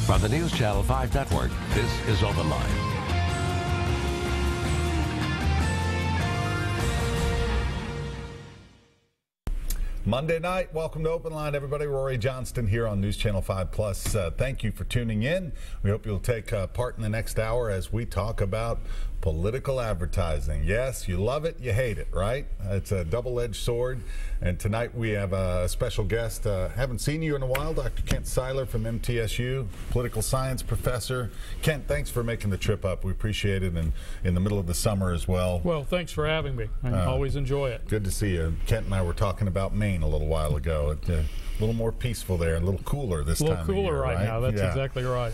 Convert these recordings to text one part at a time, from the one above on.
From the News Channel 5 Network, this is OpenLine. Monday night, welcome to OpenLine, everybody. Rhori Johnston here on News Channel 5 Plus. Thank you for tuning in. We hope you'll take part in the next hour as we talk about political advertising. Yes, you love it, you hate it, right? It's a double-edged sword. And tonight we have a special guest. Haven't seen you in a while, Dr. Kent Syler from MTSU, political science professor. Kent, thanks for making the trip up. We appreciate it, and in the middle of the summer as well. Well, thanks for having me. I always enjoy it. Good to see you. Kent and I were talking about Maine a little while ago. A little more peaceful there, a little cooler this time of year. A little cooler right now, that's yeah. exactly right.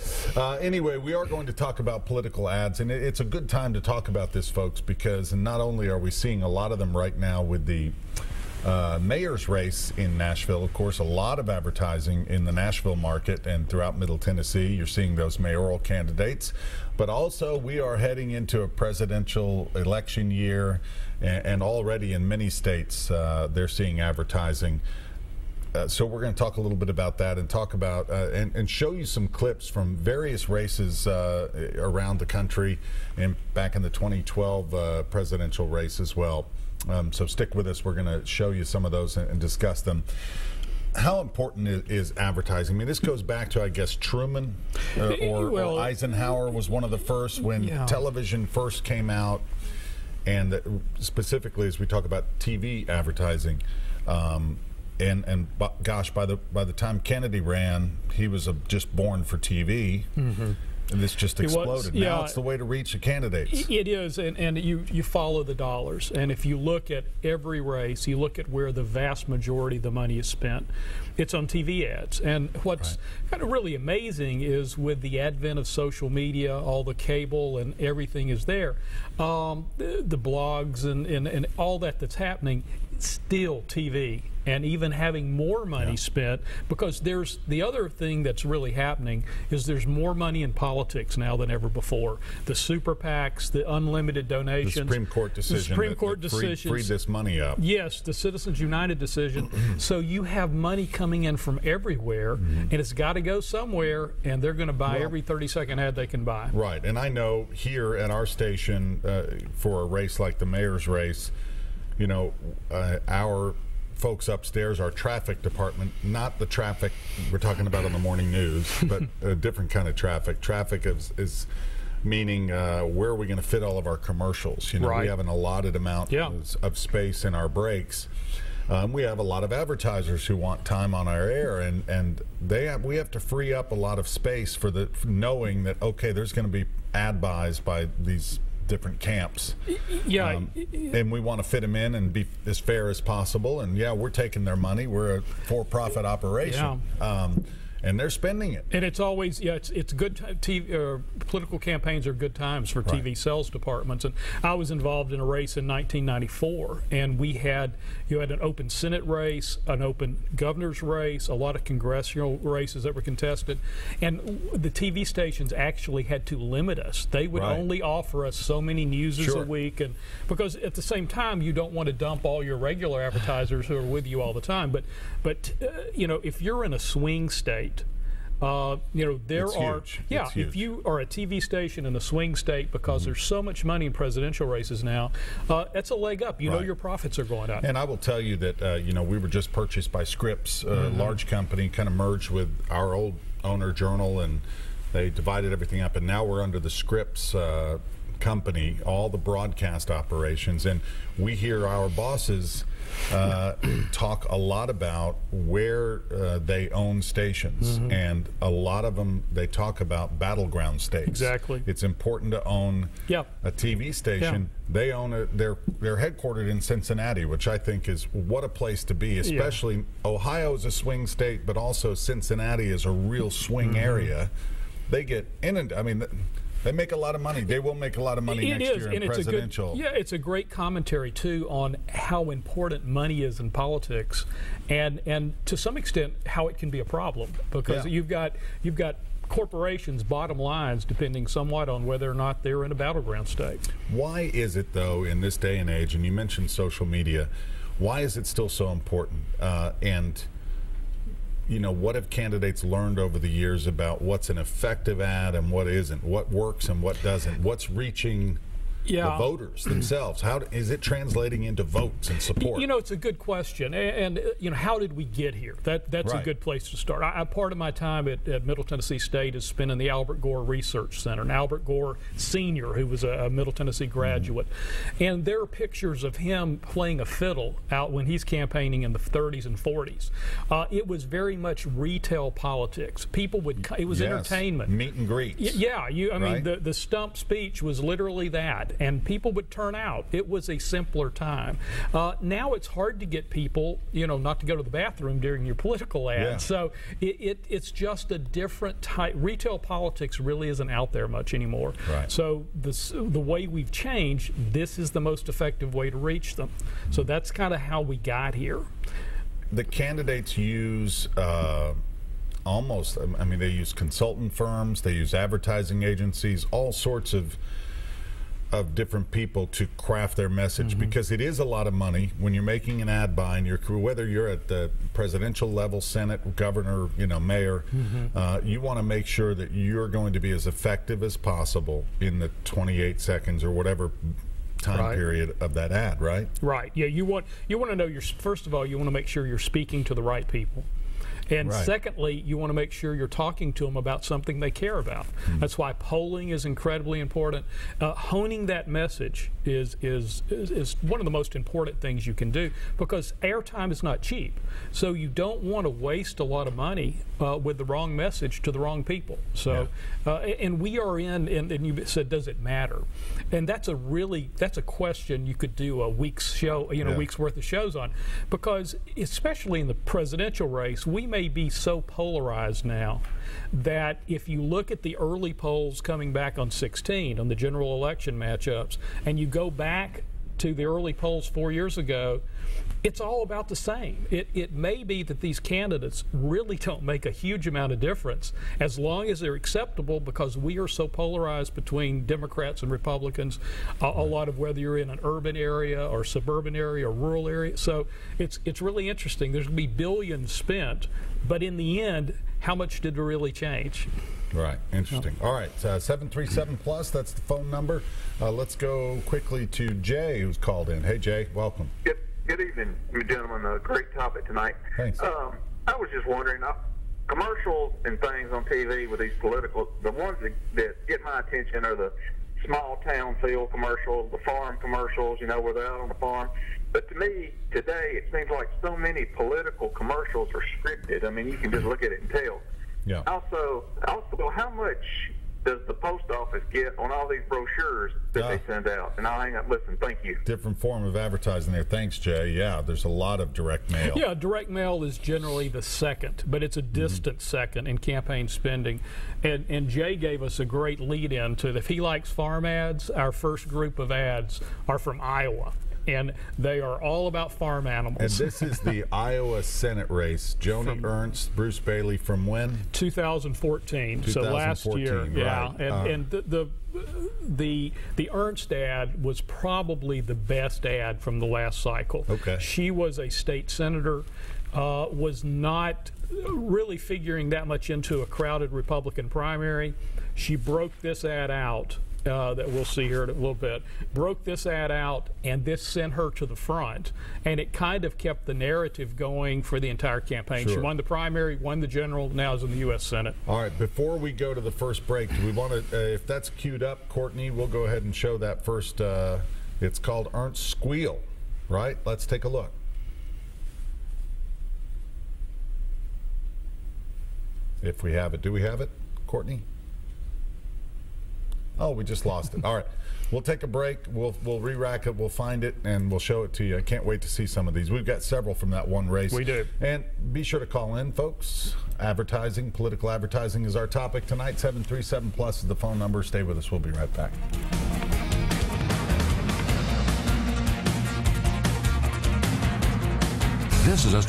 Anyway, we are going to talk about political ads, and it's a good time to talk about this, folks, because not only are we seeing a lot of them right now with the mayor's race in Nashville. Of course, a lot of advertising in the Nashville market and throughout Middle Tennessee. You're seeing those mayoral candidates. But also, we are heading into a presidential election year, and already in many states, they're seeing advertising. So we're going to talk a little bit about that and talk about and show you some clips from various races around the country and back in the 2012 presidential race as well. So stick with us. We're going to show you some of those and discuss them. How important is advertising? I mean, this goes back to, I guess, Truman or Eisenhower was one of the first when television first came out, and specifically as we talk about TV advertising. And gosh, by the time Kennedy ran, he was just born for TV. Mm-hmm. And this just exploded. Now it's the way to reach a candidate. It is, and you follow the dollars. And if you look at every race, you look at where the vast majority of the money is spent, it's on TV ads. And what's kind of really amazing is with the advent of social media, all the cable and everything is there, the blogs and all that's happening, still TV. And even having more money spent, because there's the other thing that's really happening is there's more money in politics now than ever before. The super PACs, the unlimited donations. The Supreme Court decision. The Supreme Court decision freed this money up. Yes, the Citizens United decision. So you have money coming in from everywhere, and it's got to go somewhere, and they're going to buy every 30-second ad they can buy. Right, and I know here at our station, for a race like the mayor's race, you know, our folks upstairs, our traffic department, not the traffic we're talking about on the morning news, but a different kind of traffic. Traffic is meaning where are we going to fit all of our commercials? You know, we have an allotted amount of space in our breaks. We have a lot of advertisers who want time on our air, and we have to free up a lot of space for knowing that, okay, there's going to be ad buys by these different camps, and we want to fit them in and be as fair as possible. And we're taking their money. We're a for-profit operation, and they're spending it. And it's always it's good. Political campaigns are good times for TV sales departments. And I was involved in a race in 1994, and we had an open Senate race, an open governor's race, a lot of congressional races that were contested, and the TV stations actually had to limit us. They would only offer us so many newses a week, and because at the same time you don't want to dump all your regular advertisers who are with you all the time. But if you're in a swing state, if you are a TV station in a swing state, because there's so much money in presidential races now, that's a leg up. You know your profits are going up. And I will tell you that we were just purchased by Scripps, a large company, kind of merged with our old owner Journal, and they divided everything up, and now we're under the Scripps company, all the broadcast operations, and we hear our bosses talk a lot about where they own stations, and a lot of them, they talk about battleground states. Exactly. It's important to own a TV station. They own it. They're headquartered in Cincinnati, which I think is what a place to be, especially Ohio is a swing state, but also Cincinnati is a real swing area. They get inundated. I mean, they make a lot of money. They will make a lot of money next year in presidential. It's a great commentary too on how important money is in politics, and to some extent how it can be a problem, because you've got corporations' bottom lines depending somewhat on whether or not they're in a battleground state. Why is it, though, in this day and age, and you mentioned social media, why is it still so important? And what have candidates learned over the years about what's an effective ad and what isn't, what works and what doesn't, what's reaching the voters themselves? How is it translating into votes and support? It's a good question, and how did we get here? That's a good place to start. Part of my time at Middle Tennessee State is spent in the Albert Gore Research Center, and Albert Gore Sr., who was a Middle Tennessee graduate, and there are pictures of him playing a fiddle out when he's campaigning in the 30s and 40s. It was very much retail politics. People would, it was entertainment. Meet and greets. I mean, the stump speech was literally that. And people would turn out. It was a simpler time. Now it's hard to get people, not to go to the bathroom during your political ad. Yeah. So it's just a different type. Retail politics really isn't out there much anymore. Right. So the way we've changed, this is the most effective way to reach them. So that's kind of how we got here. The candidates use they use consultant firms, they use advertising agencies, all sorts of different people to craft their message, because it is a lot of money when you're making an ad buy, and whether you're at the presidential level, Senate, governor, mayor, you want to make sure that you're going to be as effective as possible in the 28 seconds or whatever time period of that ad, right? Right. Yeah, you want to know first of all, you want to make sure you're speaking to the right people. And secondly, you want to make sure you're talking to them about something they care about. That's why polling is incredibly important. Honing that message is one of the most important things you can do, because airtime is not cheap. So you don't want to waste a lot of money with the wrong message to the wrong people. So, and we are and you said, does it matter? And that's a question you could do a week's show, week's worth of shows on, because especially in the presidential race, we may be so polarized now that if you look at the early polls coming back on 16 on the general election matchups, and you go back to the early polls 4 years ago, it's all about the same. It may be that these candidates really don't make a huge amount of difference as long as they're acceptable, because we are so polarized between Democrats and Republicans, a lot of whether you're in an urban area or suburban area or rural area. So it's really interesting. There's going to be billions spent, but in the end, how much did it really change? Right. Interesting. All right. 737 plus. That's the phone number. Let's go quickly to Jay, who's called in. Hey, Jay. Welcome. Good evening, gentlemen. A great topic tonight. Thanks. I was just wondering, commercials and things on TV with these political, the ones that get my attention are the small town field commercials, the farm commercials, where they're out on the farm. But to me, today, it seems like so many political commercials are scripted. I mean, you can just look at it and tell. Yeah. Also, how much does the post office get on all these brochures that they send out? And I'll hang up. Listen, thank you. Different form of advertising there. Thanks, Jay. Yeah, there's a lot of direct mail. Yeah, direct mail is generally the second, but it's a distant second in campaign spending. And Jay gave us a great lead-in to, if he likes farm ads, our first group of ads are from Iowa. And they are all about farm animals. And this is the Iowa Senate race. Joni Ernst, Bruce Bailey, from when? 2014. So last year. Right. Yeah. And the Ernst ad was probably the best ad from the last cycle. Okay. She was a state senator, was not really figuring that much into a crowded Republican primary. She broke this ad out. That we'll see here in a little bit, broke this ad out, and this sent her to the front, and it kind of kept the narrative going for the entire campaign. Sure. She won the primary, won the general, now is in the U.S. Senate. All right, before we go to the first break, do we want to, if that's queued up, Courtney, we'll go ahead and show that first. It's called Ernst Squeal, right? Let's take a look. If we have it. Do we have it, Courtney? Oh, we just lost it. All right. We'll take a break. We'll re-rack it. We'll find it, and we'll show it to you. I can't wait to see some of these. We've got several from that one race. We do. And be sure to call in, folks. Advertising, political advertising is our topic tonight. 737 plus is the phone number. Stay with us. We'll be right back. This is a